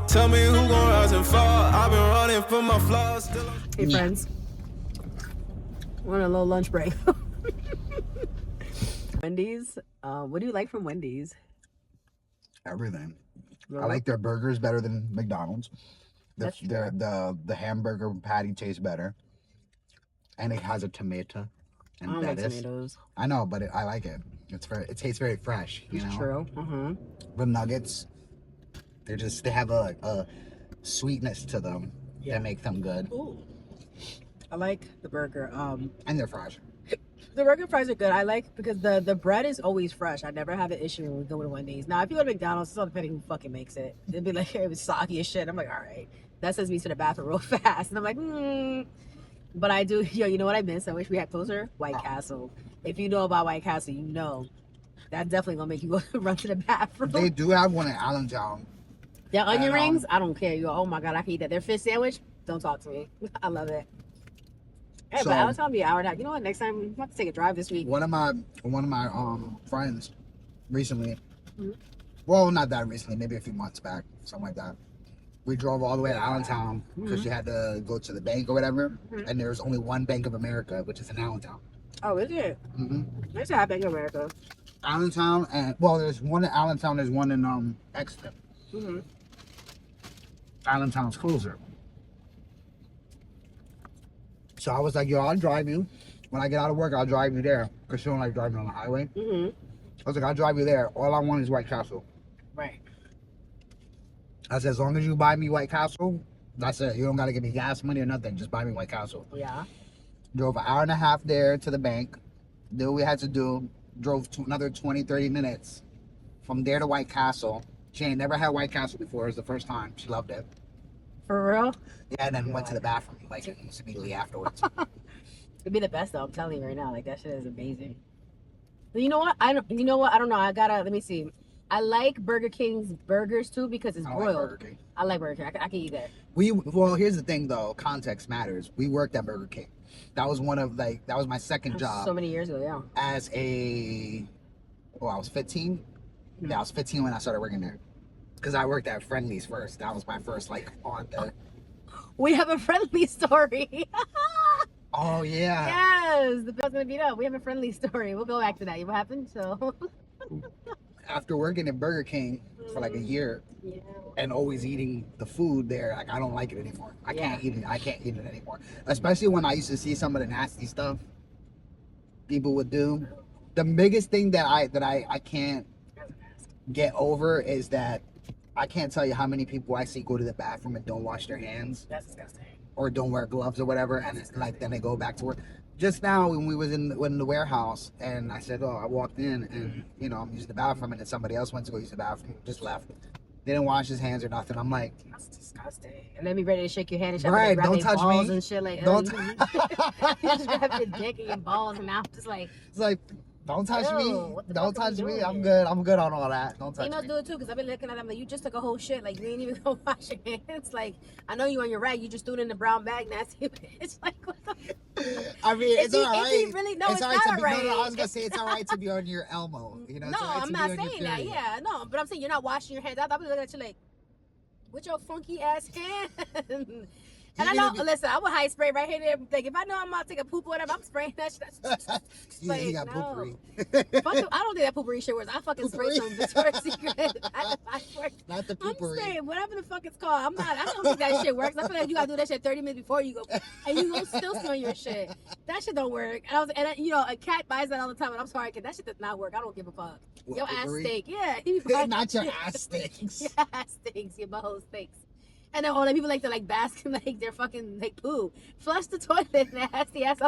Tell me who gon' rise and fall. I've been running from my flaws. Still Hey, friends. We're on a little lunch break. Wendy's. What do you like from Wendy's? Everything. Really? I like their burgers better than McDonald's. That's true. The hamburger patty tastes better, and it has a tomato. I And don't like tomatoes. I know, but I like it. It tastes very fresh. You know. True. The nuggets, they have a sweetness to them that make them good. Ooh. I like the burger. And their fries. The burger and fries are good. I like because the bread is always fresh. I never have an issue when we go to Wendy's. Now, if you go to McDonald's, it's all depending who fucking makes it. It'd be like it was soggy as shit. I'm like, all right, that sends me to the bathroom real fast, and I'm like, But I do. You know what I miss? I wish we had closer. White Castle. If you know about White Castle, you know that's definitely gonna make you go run to the bathroom. They do have one in Allentown. Their onion rings, I don't care. You go, oh my god, I can eat that. Their fish sandwich, don't talk to me. I love it. Hey, So, but Allentown will be an hour and a half. You know what? Next time we have to take a drive this week. One of my friends recently, well, not that recently, maybe a few months back, something like that. We drove all the way to Allentown because she had to go to the bank or whatever, and there's only one Bank of America, which is in Allentown. Oh, is it? There's a Bank of America. Allentown, and well, there's one in Allentown. There's one in Exeter. Allentown's closer. So I was like, yo, I'll drive you. When I get out of work, I'll drive you there. Because she don't like driving on the highway. I was like, I'll drive you there. All I want is White Castle. Right. I said, as long as you buy me White Castle, that's it. You don't got to give me gas money or nothing. Just buy me White Castle. Yeah. Drove an hour and a half there to the bank. Did what we had to do. Drove to another 20, 30 minutes. From there to White Castle. She ain't never had White Castle before. It was the first time. She loved it. For real? Yeah, and then went to the bathroom like immediately afterwards. It'd be the best though. I'm telling you right now. Like that shit is amazing. But you know what? I don't know. I gotta let me see. I like Burger King's burgers too because it's broiled. I like Burger King. I can eat that. Well, here's the thing though. Context matters. We worked at Burger King. That was that was my second job. So many years ago, yeah. I was 15. Yeah, I was 15 when I started working there. Because I worked at Friendly's first. That was my first on the. We have a Friendly story. Oh yeah. Yes, the bill's gonna beat up. We have a Friendly story. We'll go back to that. What happened? So. After working at Burger King for like a year, and always eating the food there, like I don't like it anymore. I can't eat it. I can't eat it anymore. Especially when I used to see some of the nasty stuff people would do. The biggest thing that I can't get over is that I can't tell you how many people I see go to the bathroom and don't wash their hands. That's disgusting. Or don't wear gloves or whatever, and it's like then they go back to work. Just now when we was in the warehouse, and I said, I walked in and I'm using the bathroom, and then somebody else went to go use the bathroom, just left. They didn't wash his hands or nothing. I'm like, that's disgusting. And then be ready to shake your hand and shove right, grab don't their touch balls me. And shit like. Don't. You just grab your dick and your balls, and I'm just like. It's like. Don't touch me. Don't touch me. I'm good. I'm good on all that. Don't touch me. Females do it too, because I've been looking at them like, you just took a whole shit. Like, you ain't even gonna wash your hands. Like, I know you on your rag. You just threw it in the brown bag. Nasty. It's like, what the I mean, it's all right. Really, no, it's all not right all right. No, I was going to say it's all right to be on your Elmo. No, I'm not saying that. Yeah, no. But I'm saying you're not washing your hands. I'll be looking at you like, with your funky ass hand. And I know, listen, I would high spray right here. Like, if I know I'm about to take a poop or whatever, I'm spraying that shit. You got poopery. I don't think that poopery shit works. I fucking spray some Victoria's Secret. Not the poopery. I'm saying, whatever the fuck it's called. I don't think that shit works. I feel like you gotta do that shit 30 minutes before you go. And you gonna still smell your shit. That shit don't work. And a cat buys that all the time. And I'm sorry, kid, that shit does not work. I don't give a fuck. What, your poopery? Ass stink. Yeah. Not your ass stinks. Your ass stinks. Your butthole stinks. And then all the people like to bask in their fucking poo. Flush the toilet, nasty ass.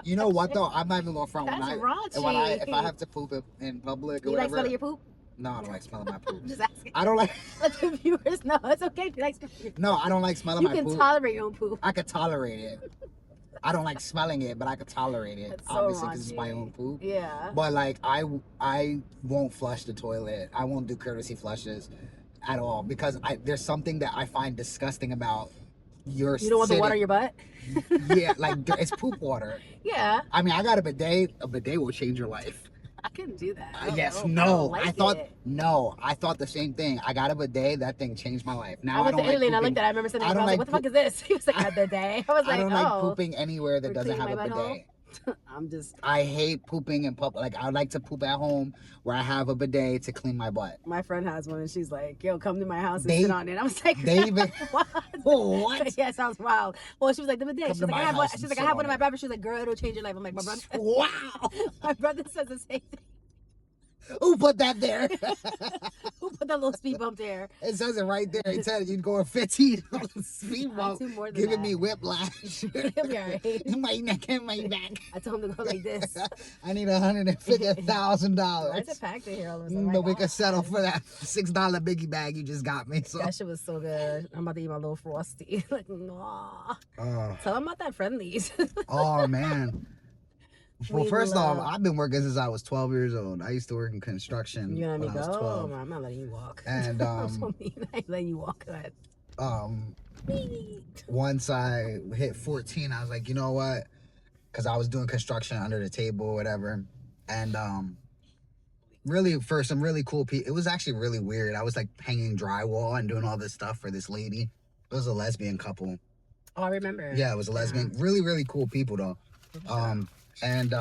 You know what though? I'm not even going front That's raunchy. if I have to poop in public or you whatever. Like smelling your poop? No, I don't like smelling my poop. Just asking. I don't like. Let the viewers know it's okay if you like smelling your poop. No, I don't like smelling my poop. You can tolerate your own poop. I could tolerate it. I don't like smelling it, but I could tolerate it. That's so obviously, because it's raunchy. my own poop. Yeah. But I won't flush the toilet. I won't do courtesy flushes at all because there's something that I find disgusting about your. You don't want the water in your butt? Yeah, like it's poop water. Yeah. I mean, I got a bidet. A bidet will change your life. I couldn't do that. Yes, I no. don't like I thought it. no. I thought the same thing. I got a bidet. That thing changed my life. Now I went don't to Italy and I pooping. looked at it. I remember sitting I there. I don't was like, like "What the fuck is this?" He was like, "Other day." I was I like, don't "Oh, like pooping anywhere that we're doesn't cleaning have a my butthole." bidet. I'm just. I hate pooping in public. Like I like to poop at home where I have a bidet to clean my butt. My friend has one and she's like, "Yo, come to my house and They- sit on it." I was like, they even- "What?" What? Yeah, sounds wild. Well, she was like, "The bidet." Come She's to like, my "I have one." house and She's like, "I sit have one on in my it. bathroom." She's like, "Girl, it'll change your life." I'm like, "My brother." Wow. My brother says the same thing. Who put that there? Who put that little speed bump there? It says it right there. It said you'd go 15 on the speed I bump, do more than giving that. me whiplash. He'll be alright. In my neck and my back. I told him to go like this. I need $150,000. Why is it packed in here all of a sudden? No, My we can settle God. for that $6 biggie bag you just got me. So. That shit was so good. I'm about to eat my little frosty. Like, nah. Tell them about that Friendlies. Oh man. Well, We first off, love- I've been working since I was 12 years old. I used to work in construction You let me when I was go? 12. I'm not letting you walk. And I'm so mean. I ain't letting you walk. Go ahead. Once I hit 14, I was like, you know what? Because I was doing construction under the table or whatever. And really, for some really cool people, it was actually really weird. I was like hanging drywall and doing all this stuff for this lady. It was a lesbian couple. Oh, I remember. Yeah, it was a lesbian. Really, really cool people though. And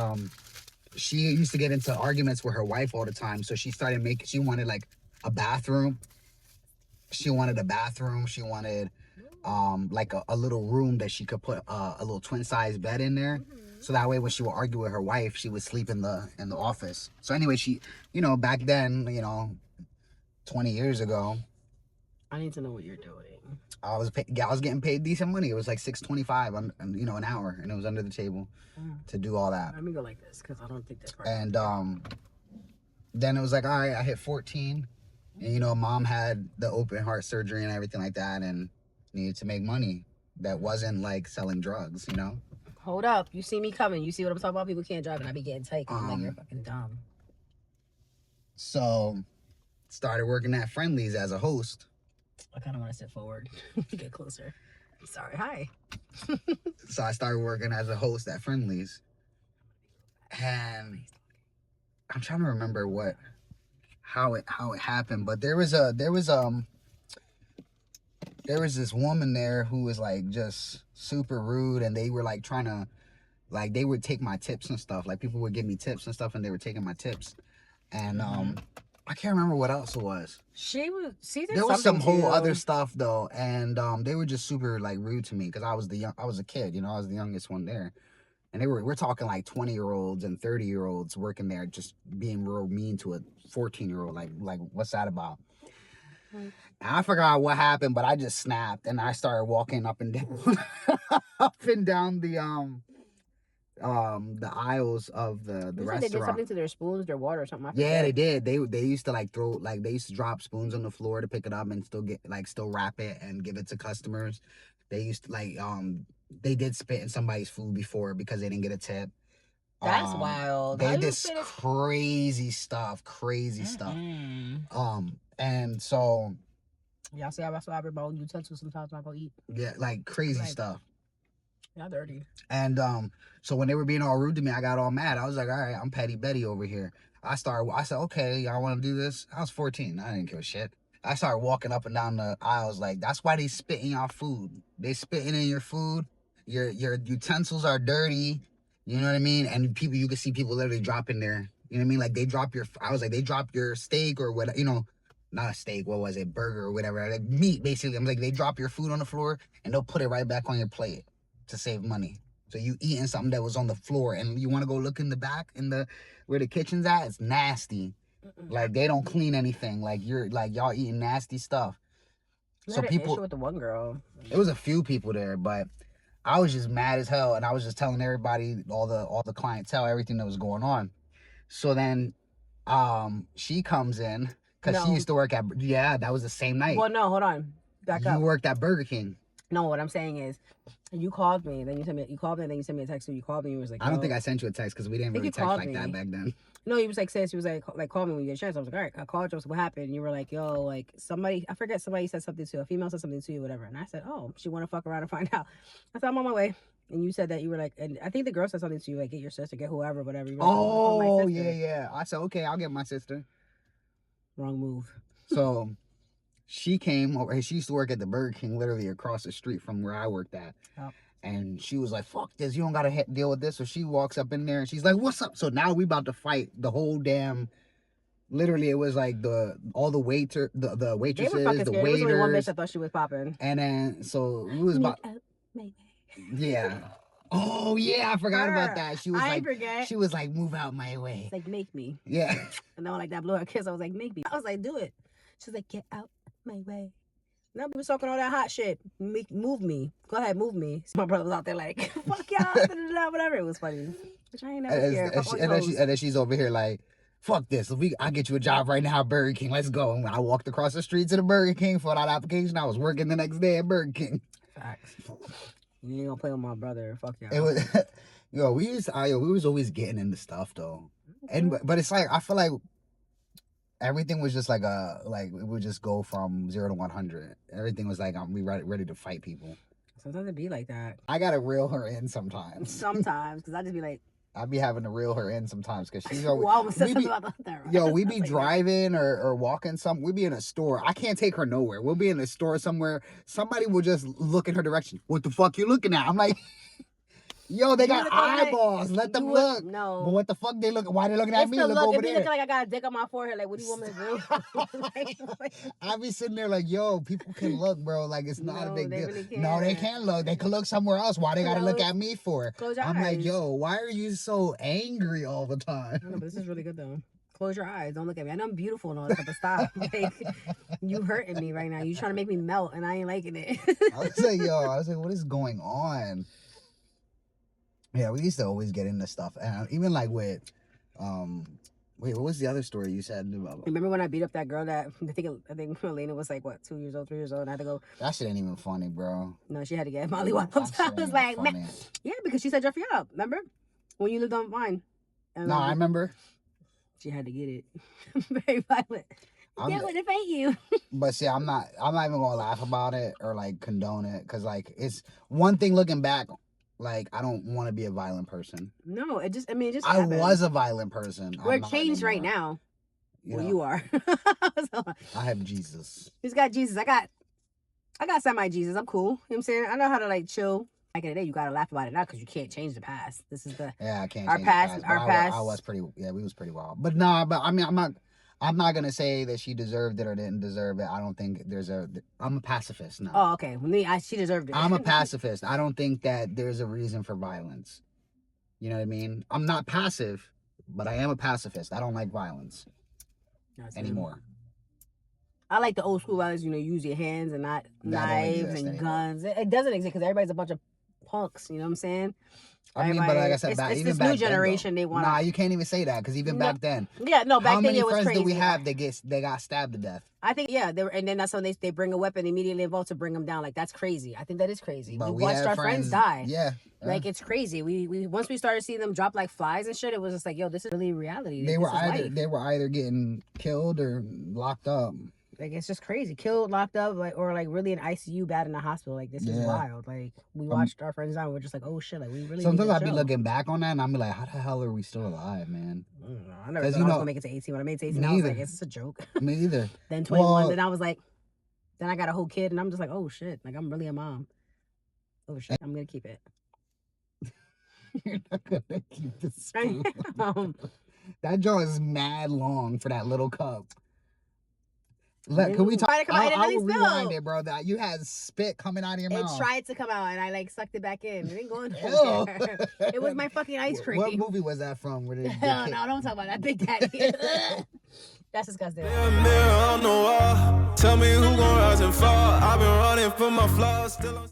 she used to get into arguments with her wife all the time. So she started making, she wanted like a bathroom. She wanted a bathroom. She wanted like a little room that she could put a little twin size bed in there. So that way when she would argue with her wife, she would sleep in the office. So anyway, she, you know, back then, you know, 20 years ago, I need to know what you're doing. I was getting paid decent money. It was like $6.25 on, you know, an hour, and it was under the table to do all that. Let me go like this because I don't think that's right. And then it was like, all right, I hit 14, and you know, mom had the open heart surgery and everything like that, and needed to make money that wasn't like selling drugs, you know. Hold up, you see me coming. You see what I'm talking about? People can't drive, and I be getting tight. I'm like, you're fucking dumb. So, started working at Friendlies as a host. I kind of want to sit forward, get closer. Sorry, hi. So I started working as a host at Friendlies, and I'm trying to remember how it happened, but there was this woman there who was like just super rude, and they were like trying to, like, they would take my tips and stuff. Like, people would give me tips and stuff, and they were taking my tips, and I can't remember what else it was. She did There was some something whole to- other stuff though, and they were just super like rude to me because I was a kid, you know, I was the youngest one there, and we're talking like 20-year-olds and 30-year-olds working there, just being real mean to a 14-year-old. Like what's that about? And I forgot what happened, but I just snapped and I started walking up and down, up and down the aisles of the You said restaurant. they did something to their spoons, their water, or something. I Yeah, forget. they did. They used to like throw, like, they used to drop spoons on the floor to pick it up and still wrap it and give it to customers. They used to like they did spit in somebody's food before because they didn't get a tip. That's wild. How They you did spit it- crazy stuff. And so Y'all see how I swab about utensils sometimes when I go eat. yeah, like crazy Like- stuff. Y'all dirty. And so when they were being all rude to me, I got all mad. I was like, all right, I'm Petty Betty over here. I said, okay, y'all want to do this? I was 14. I didn't give a shit. I started walking up and down the aisles like, that's why they spit in your food. They spitting in your food. Your utensils are dirty. You know what I mean? And people, you can see people literally dropping their, you know what I mean? Like they drop your steak or what, you know, not a steak, what was it? Burger or whatever. Like meat, basically. I'm like, they drop your food on the floor and they'll put it right back on your plate to save money. So you eating something that was on the floor and you want to go look in the back where the kitchen's at, it's nasty. Like they don't clean anything. Like y'all eating nasty stuff. So people, issue with the one girl. it was a few people there, but I was just mad as hell, and I was just telling everybody, all the clientele, everything that was going on. So then, she comes in because she No. used to work at, yeah, that was the same night. Well, no, hold on. Back You up. worked at Burger King. No, what I'm saying is, you called me, then you sent me. You called me, and then you sent me a text. So you called me, and you was like, I don't "Yo." think I sent you a text because we didn't think really you text called like that me. back then. No, he was like, sis, he was like, call me when you get a chance. I was like, all right. I called you. I was like, what happened? And you were like, yo, like somebody, I forget, somebody said something to you, a female said something to you, whatever. And I said, oh, she want to fuck around and find out. I said, I'm on my way. And you said that you were like, and I think the girl said something to you, like, get your sister, get whoever, whatever. You were like, Oh, my yeah, sister. yeah. I said, okay, I'll get my sister. Wrong move. So she came over. She used to work at the Burger King literally across the street from where I worked at. Oh. And she was like, fuck this. You don't got to deal with this. So she walks up in there and she's like, what's up? So now we about to fight the whole damn... Literally, it was like all the waitresses, the They were fucking the scared. There was only one bitch waiters. that thought she was popping. And then, so we was about... Yeah. Oh, yeah, I forgot about that. She was she was like, move out my way. It's like, make me. Yeah. And then when like that blew her kiss, I was like, make me. I was like, do it. She's like, get out my way. Now we was talking all that hot shit. Move me. Go ahead, move me. So my brother was out there like, fuck y'all, whatever. It was funny. Which I ain't never scared. And then she's over here like, fuck this. I get you a job right now at Burger King. Let's go. And I walked across the street to the Burger King, filled out an application. I was working the next day at Burger King. Facts. You ain't gonna play with my brother. Fuck y'all. It was, we was always getting into stuff though. But it's like, I feel like everything was just like it would just go from 0 to 100. Everything was like, we ready to fight people. Sometimes it be like that. I gotta reel her in sometimes. Sometimes, because I just be like, I'd be having to reel her in sometimes because she's well, I almost said something about that. Right? Yo, we be driving or walking we be in a store. I can't take her nowhere. We'll be in a store somewhere. Somebody will just look in her direction. What the fuck you looking at? I'm like, yo, they got eyeballs. Let them look. No. But what the fuck they look? Why they looking at me? Look over there. Looking like I got a dick on my forehead, like, what do you want me to do? I be sitting there like, yo, people can look, bro. Like, it's not a big deal. Really can't. No, they can't look. They could look somewhere else. Why they gotta look at me for? Close your eyes. I'm like, yo, why are you so angry all the time? No, but this is really good though. Close your eyes. Don't look at me. I know I'm beautiful and all that stuff, but stop. Like, you hurting me right now. You trying to make me melt, and I ain't liking it. I was like, what is going on? Yeah, we used to always get into stuff, and even like with, wait, what was the other story you said? Remember when I beat up that girl that I think Elena was like what 2 years old, 3 years old, and I had to go. That shit ain't even funny, bro. No, she had to get Molly wiped. I was like, man. Yeah, because she set Jeffrey up. Remember when you lived on Vine? No, I remember. She had to get it. Very violent. Yeah, would defend you. But see, I'm not even gonna laugh about it or like condone it, because like it's one thing looking back. Like, I don't want to be a violent person. No, it just happened. I was a violent person. We're changed right now. You are. I have Jesus. He's got Jesus. I got semi-Jesus. I'm cool. You know what I'm saying? I know how to, like, chill. Back in the day, you got to laugh about it now because you can't change the past. This is the... Yeah, I can't change the past. Our past. I was pretty... Yeah, we was pretty wild. But nah, but I mean, I'm not going to say that she deserved it or didn't deserve it. I don't think I'm a pacifist now. Oh, okay. She deserved it. I'm a pacifist. I don't think that there's a reason for violence. You know what I mean? I'm not passive, but I am a pacifist. I don't like violence anymore. I like the old school violence, use your hands and not knives and guns. It doesn't exist because everybody's a bunch of punks, you know what I'm saying? I mean, but like I said, it's this new generation. They want. Nah, you can't even say that because even back then. Yeah, no, back then it was crazy. How many friends do we have they got stabbed to death? I think and then that's when they bring a weapon immediately involved to bring them down. Like that's crazy. I think that is crazy. We watched our friends die. Yeah, like it's crazy. We once we started seeing them drop like flies and shit, it was just like, yo, this is really reality. They were either getting killed or locked up. Like, it's just crazy. Killed, locked up, or really in ICU, bad in the hospital. Like, this is wild. Like, we watched our friends die, and we're just like, oh, shit. Like, we really sometimes I'd be looking back on that, and I'm like, how the hell are we still alive, man? I never thought I was going to make it to 18. When I made it to 18, I was like, is this a joke? Me either. Then 21, then I was like, then I got a whole kid, and I'm just like, oh, shit. Like, I'm really a mom. Oh, shit. I'm going to keep it. You're not going to keep the spoon. That jaw is mad long for that little cup. Can we talk? I will rewind it, bro. That you had spit coming out of your mouth. It tried to come out, and I sucked it back in. It ain't going nowhere. It was my fucking ice cream. What movie was that from? Hell no, don't talk about that. Big Daddy. That's disgusting. Mirror on the wall. Tell me who gon' rise and fall. I've been running for my flaws. Still